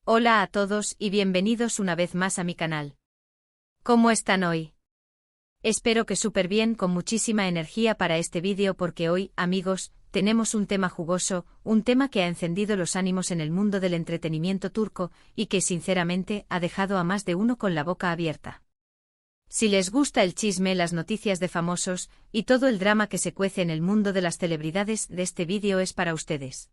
Hola a todos y bienvenidos una vez más a mi canal. ¿Cómo están hoy? Espero que súper bien, con muchísima energía para este vídeo porque hoy, amigos, tenemos un tema jugoso, un tema que ha encendido los ánimos en el mundo del entretenimiento turco y que sinceramente ha dejado a más de uno con la boca abierta. Si les gusta el chisme, las noticias de famosos y todo el drama que se cuece en el mundo de las celebridades, de este vídeo es para ustedes.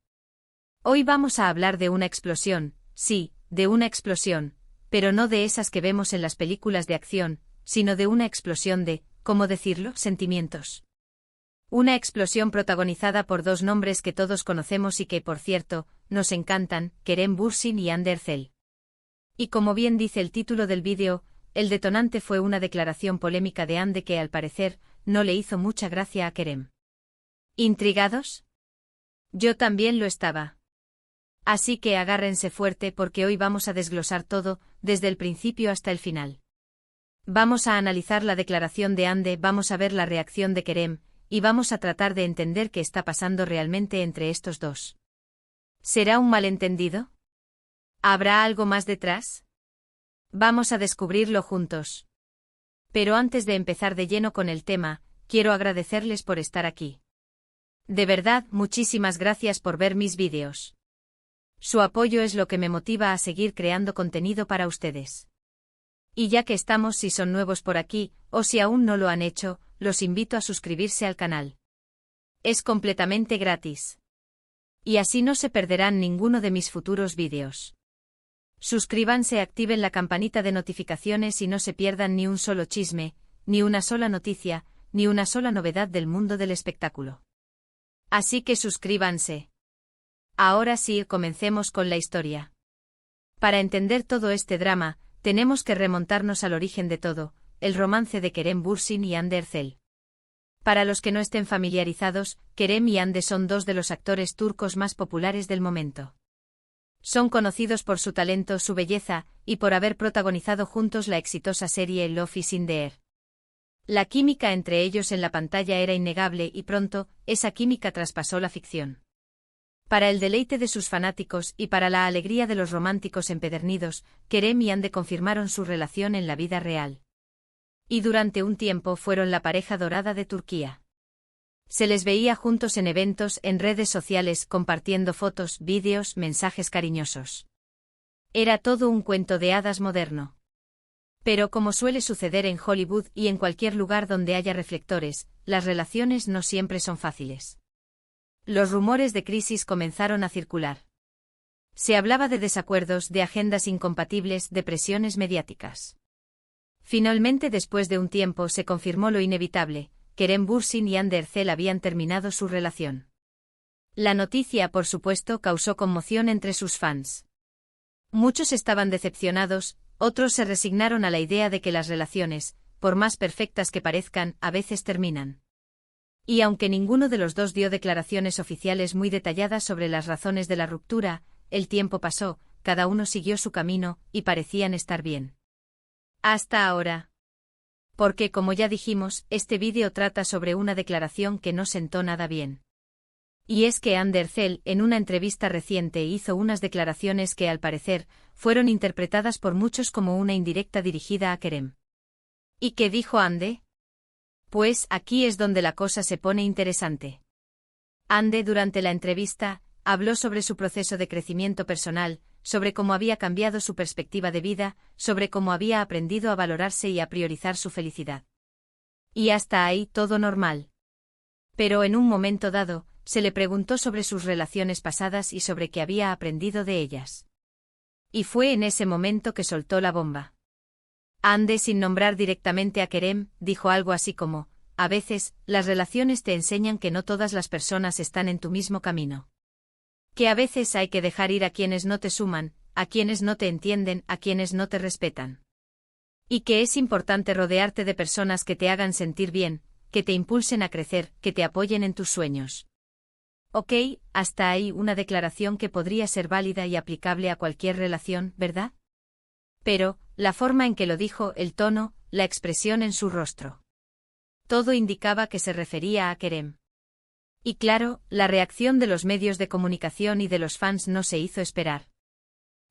Hoy vamos a hablar de una explosión. Sí, de una explosión, pero no de esas que vemos en las películas de acción, sino de una explosión de, ¿cómo decirlo?, sentimientos. Una explosión protagonizada por dos nombres que todos conocemos y que, por cierto, nos encantan, Kerem Bürsin y Hande Erçel. Y como bien dice el título del vídeo, el detonante fue una declaración polémica de Hande que, al parecer, no le hizo mucha gracia a Kerem. ¿Intrigados? Yo también lo estaba. Así que agárrense fuerte porque hoy vamos a desglosar todo, desde el principio hasta el final. Vamos a analizar la declaración de Hande, vamos a ver la reacción de Kerem, y vamos a tratar de entender qué está pasando realmente entre estos dos. ¿Será un malentendido? ¿Habrá algo más detrás? Vamos a descubrirlo juntos. Pero antes de empezar de lleno con el tema, quiero agradecerles por estar aquí. De verdad, muchísimas gracias por ver mis vídeos. Su apoyo es lo que me motiva a seguir creando contenido para ustedes. Y ya que estamos, si son nuevos por aquí, o si aún no lo han hecho, los invito a suscribirse al canal. Es completamente gratis. Y así no se perderán ninguno de mis futuros vídeos. Suscríbanse, activen la campanita de notificaciones y no se pierdan ni un solo chisme, ni una sola noticia, ni una sola novedad del mundo del espectáculo. Así que suscríbanse. Ahora sí, comencemos con la historia. Para entender todo este drama, tenemos que remontarnos al origen de todo, el romance de Kerem Bürsin y Hande Erçel. Para los que no estén familiarizados, Kerem y Hande son dos de los actores turcos más populares del momento. Son conocidos por su talento, su belleza, y por haber protagonizado juntos la exitosa serie Love is in the Air. La química entre ellos en la pantalla era innegable y pronto, esa química traspasó la ficción. Para el deleite de sus fanáticos y para la alegría de los románticos empedernidos, Kerem y Hande confirmaron su relación en la vida real. Y durante un tiempo fueron la pareja dorada de Turquía. Se les veía juntos en eventos, en redes sociales, compartiendo fotos, vídeos, mensajes cariñosos. Era todo un cuento de hadas moderno. Pero como suele suceder en Hollywood y en cualquier lugar donde haya reflectores, las relaciones no siempre son fáciles. Los rumores de crisis comenzaron a circular. Se hablaba de desacuerdos, de agendas incompatibles, de presiones mediáticas. Finalmente, después de un tiempo, se confirmó lo inevitable: Kerem Bürsin y Hande Erçel habían terminado su relación. La noticia, por supuesto, causó conmoción entre sus fans. Muchos estaban decepcionados, otros se resignaron a la idea de que las relaciones, por más perfectas que parezcan, a veces terminan. Y aunque ninguno de los dos dio declaraciones oficiales muy detalladas sobre las razones de la ruptura, el tiempo pasó, cada uno siguió su camino, y parecían estar bien. Hasta ahora. Porque, como ya dijimos, este vídeo trata sobre una declaración que no sentó nada bien. Y es que Hande Erçel, en una entrevista reciente, hizo unas declaraciones que, al parecer, fueron interpretadas por muchos como una indirecta dirigida a Kerem. ¿Y qué dijo Hande? Pues aquí es donde la cosa se pone interesante. Hande, durante la entrevista, habló sobre su proceso de crecimiento personal, sobre cómo había cambiado su perspectiva de vida, sobre cómo había aprendido a valorarse y a priorizar su felicidad. Y hasta ahí todo normal. Pero en un momento dado, se le preguntó sobre sus relaciones pasadas y sobre qué había aprendido de ellas. Y fue en ese momento que soltó la bomba. Hande, sin nombrar directamente a Kerem, dijo algo así como: a veces, las relaciones te enseñan que no todas las personas están en tu mismo camino. Que a veces hay que dejar ir a quienes no te suman, a quienes no te entienden, a quienes no te respetan. Y que es importante rodearte de personas que te hagan sentir bien, que te impulsen a crecer, que te apoyen en tus sueños. Ok, hasta ahí una declaración que podría ser válida y aplicable a cualquier relación, ¿verdad? Pero, la forma en que lo dijo, el tono, la expresión en su rostro. Todo indicaba que se refería a Kerem. Y claro, la reacción de los medios de comunicación y de los fans no se hizo esperar.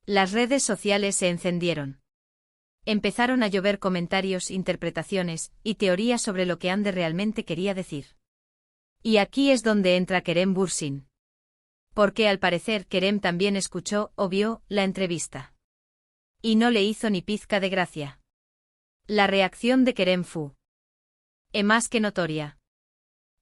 Las redes sociales se encendieron. Empezaron a llover comentarios, interpretaciones y teorías sobre lo que Ande realmente quería decir. Y aquí es donde entra Kerem Bürsin. Porque al parecer Kerem también escuchó o vio la entrevista. Y no le hizo ni pizca de gracia. La reacción de Kerem fue más que notoria.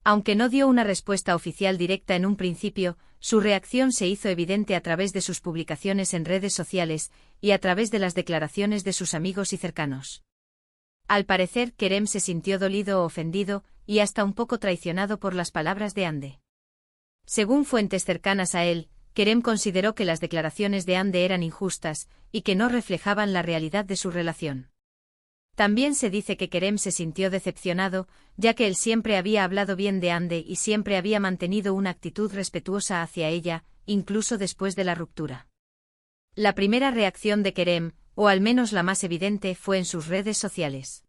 Aunque no dio una respuesta oficial directa en un principio, su reacción se hizo evidente a través de sus publicaciones en redes sociales y a través de las declaraciones de sus amigos y cercanos. Al parecer, Kerem se sintió dolido o ofendido y hasta un poco traicionado por las palabras de Ande. Según fuentes cercanas a él, Kerem consideró que las declaraciones de Ande eran injustas y que no reflejaban la realidad de su relación. También se dice que Kerem se sintió decepcionado, ya que él siempre había hablado bien de Ande y siempre había mantenido una actitud respetuosa hacia ella, incluso después de la ruptura. La primera reacción de Kerem, o al menos la más evidente, fue en sus redes sociales.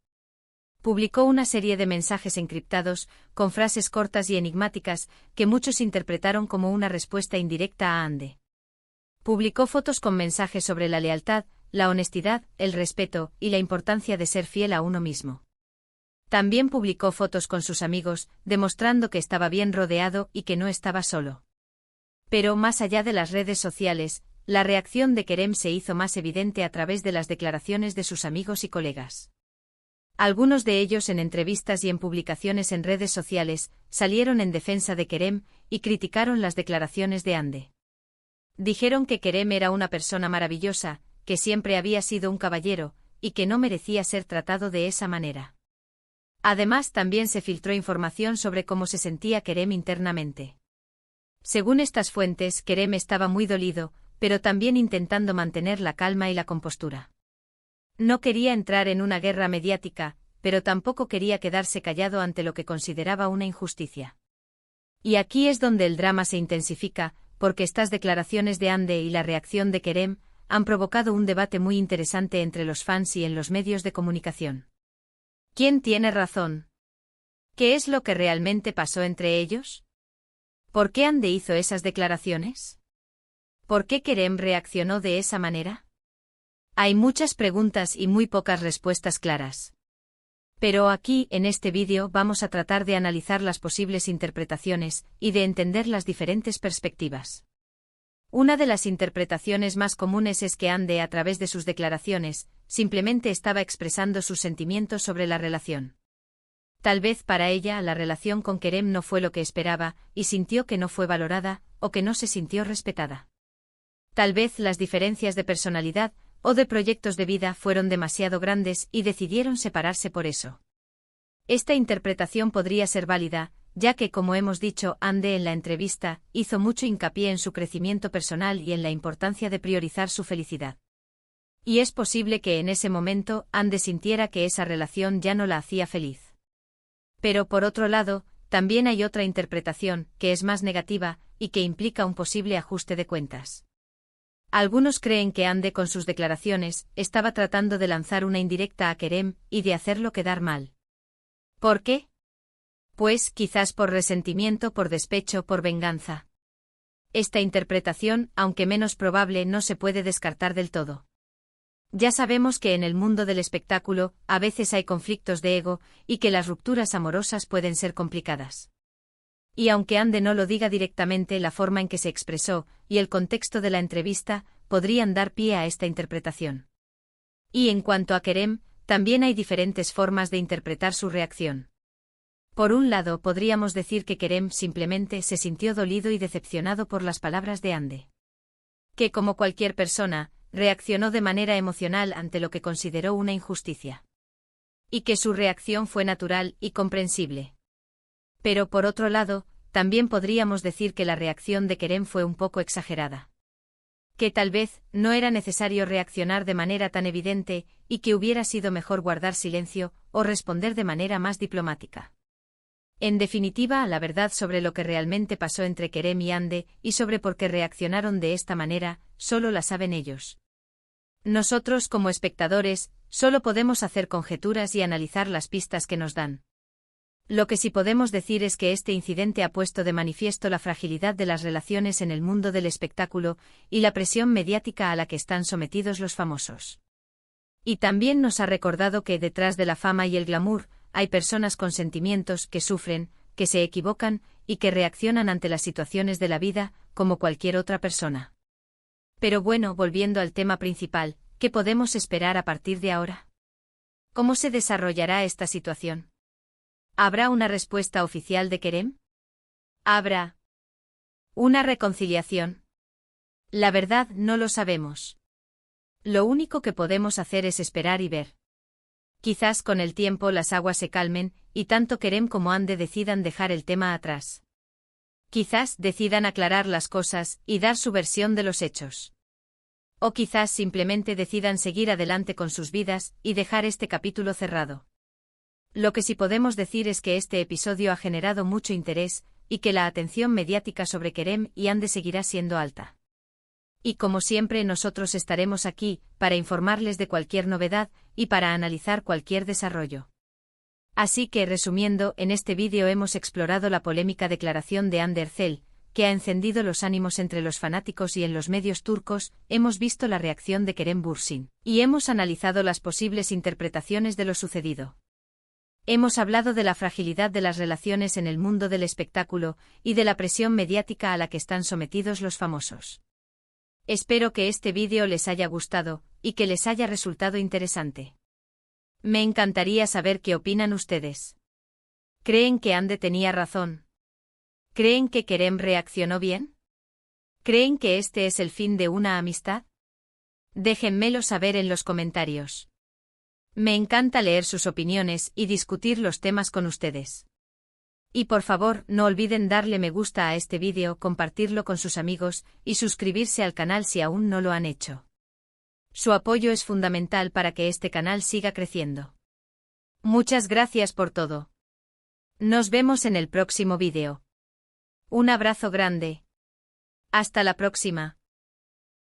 Publicó una serie de mensajes encriptados, con frases cortas y enigmáticas, que muchos interpretaron como una respuesta indirecta a Ande. Publicó fotos con mensajes sobre la lealtad, la honestidad, el respeto y la importancia de ser fiel a uno mismo. También publicó fotos con sus amigos, demostrando que estaba bien rodeado y que no estaba solo. Pero más allá de las redes sociales, la reacción de Kerem se hizo más evidente a través de las declaraciones de sus amigos y colegas. Algunos de ellos en entrevistas y en publicaciones en redes sociales, salieron en defensa de Kerem y criticaron las declaraciones de Ande. Dijeron que Kerem era una persona maravillosa, que siempre había sido un caballero, y que no merecía ser tratado de esa manera. Además, también se filtró información sobre cómo se sentía Kerem internamente. Según estas fuentes, Kerem estaba muy dolido, pero también intentando mantener la calma y la compostura. No quería entrar en una guerra mediática, pero tampoco quería quedarse callado ante lo que consideraba una injusticia. Y aquí es donde el drama se intensifica, porque estas declaraciones de Ande y la reacción de Kerem han provocado un debate muy interesante entre los fans y en los medios de comunicación. ¿Quién tiene razón? ¿Qué es lo que realmente pasó entre ellos? ¿Por qué Ande hizo esas declaraciones? ¿Por qué Kerem reaccionó de esa manera? Hay muchas preguntas y muy pocas respuestas claras. Pero aquí, en este vídeo, vamos a tratar de analizar las posibles interpretaciones y de entender las diferentes perspectivas. Una de las interpretaciones más comunes es que Ande, a través de sus declaraciones, simplemente estaba expresando sus sentimientos sobre la relación. Tal vez para ella la relación con Kerem no fue lo que esperaba, y sintió que no fue valorada, o que no se sintió respetada. Tal vez las diferencias de personalidad o de proyectos de vida fueron demasiado grandes y decidieron separarse por eso. Esta interpretación podría ser válida, ya que, como hemos dicho, Ande en la entrevista hizo mucho hincapié en su crecimiento personal y en la importancia de priorizar su felicidad. Y es posible que en ese momento Ande sintiera que esa relación ya no la hacía feliz. Pero por otro lado, también hay otra interpretación, que es más negativa, y que implica un posible ajuste de cuentas. Algunos creen que Ande con sus declaraciones estaba tratando de lanzar una indirecta a Kerem y de hacerlo quedar mal. ¿Por qué? Pues quizás por resentimiento, por despecho, por venganza. Esta interpretación, aunque menos probable, no se puede descartar del todo. Ya sabemos que en el mundo del espectáculo, a veces hay conflictos de ego, y que las rupturas amorosas pueden ser complicadas. Y aunque Ande no lo diga directamente, la forma en que se expresó, y el contexto de la entrevista, podrían dar pie a esta interpretación. Y en cuanto a Kerem, también hay diferentes formas de interpretar su reacción. Por un lado, podríamos decir que Kerem simplemente se sintió dolido y decepcionado por las palabras de Ande. Que, como cualquier persona, reaccionó de manera emocional ante lo que consideró una injusticia. Y que su reacción fue natural y comprensible. Pero por otro lado, también podríamos decir que la reacción de Kerem fue un poco exagerada. Que tal vez no era necesario reaccionar de manera tan evidente y que hubiera sido mejor guardar silencio o responder de manera más diplomática. En definitiva, la verdad sobre lo que realmente pasó entre Kerem y Ande, y sobre por qué reaccionaron de esta manera, solo la saben ellos. Nosotros, como espectadores, solo podemos hacer conjeturas y analizar las pistas que nos dan. Lo que sí podemos decir es que este incidente ha puesto de manifiesto la fragilidad de las relaciones en el mundo del espectáculo y la presión mediática a la que están sometidos los famosos. Y también nos ha recordado que detrás de la fama y el glamour, hay personas con sentimientos que sufren, que se equivocan y que reaccionan ante las situaciones de la vida, como cualquier otra persona. Pero bueno, volviendo al tema principal, ¿qué podemos esperar a partir de ahora? ¿Cómo se desarrollará esta situación? ¿Habrá una respuesta oficial de Kerem? ¿Habrá una reconciliación? La verdad no lo sabemos. Lo único que podemos hacer es esperar y ver. Quizás con el tiempo las aguas se calmen, y tanto Kerem como Hande decidan dejar el tema atrás. Quizás decidan aclarar las cosas y dar su versión de los hechos. O quizás simplemente decidan seguir adelante con sus vidas y dejar este capítulo cerrado. Lo que sí podemos decir es que este episodio ha generado mucho interés, y que la atención mediática sobre Kerem y Hande seguirá siendo alta. Y como siempre nosotros estaremos aquí, para informarles de cualquier novedad, y para analizar cualquier desarrollo. Así que resumiendo, en este vídeo hemos explorado la polémica declaración de Hande Erçel, que ha encendido los ánimos entre los fanáticos y en los medios turcos, hemos visto la reacción de Kerem Bürsin, y hemos analizado las posibles interpretaciones de lo sucedido. Hemos hablado de la fragilidad de las relaciones en el mundo del espectáculo, y de la presión mediática a la que están sometidos los famosos. Espero que este vídeo les haya gustado, y que les haya resultado interesante. Me encantaría saber qué opinan ustedes. ¿Creen que Hande tenía razón? ¿Creen que Kerem reaccionó bien? ¿Creen que este es el fin de una amistad? Déjenmelo saber en los comentarios. Me encanta leer sus opiniones y discutir los temas con ustedes. Y por favor, no olviden darle me gusta a este vídeo, compartirlo con sus amigos, y suscribirse al canal si aún no lo han hecho. Su apoyo es fundamental para que este canal siga creciendo. Muchas gracias por todo. Nos vemos en el próximo vídeo. Un abrazo grande. Hasta la próxima.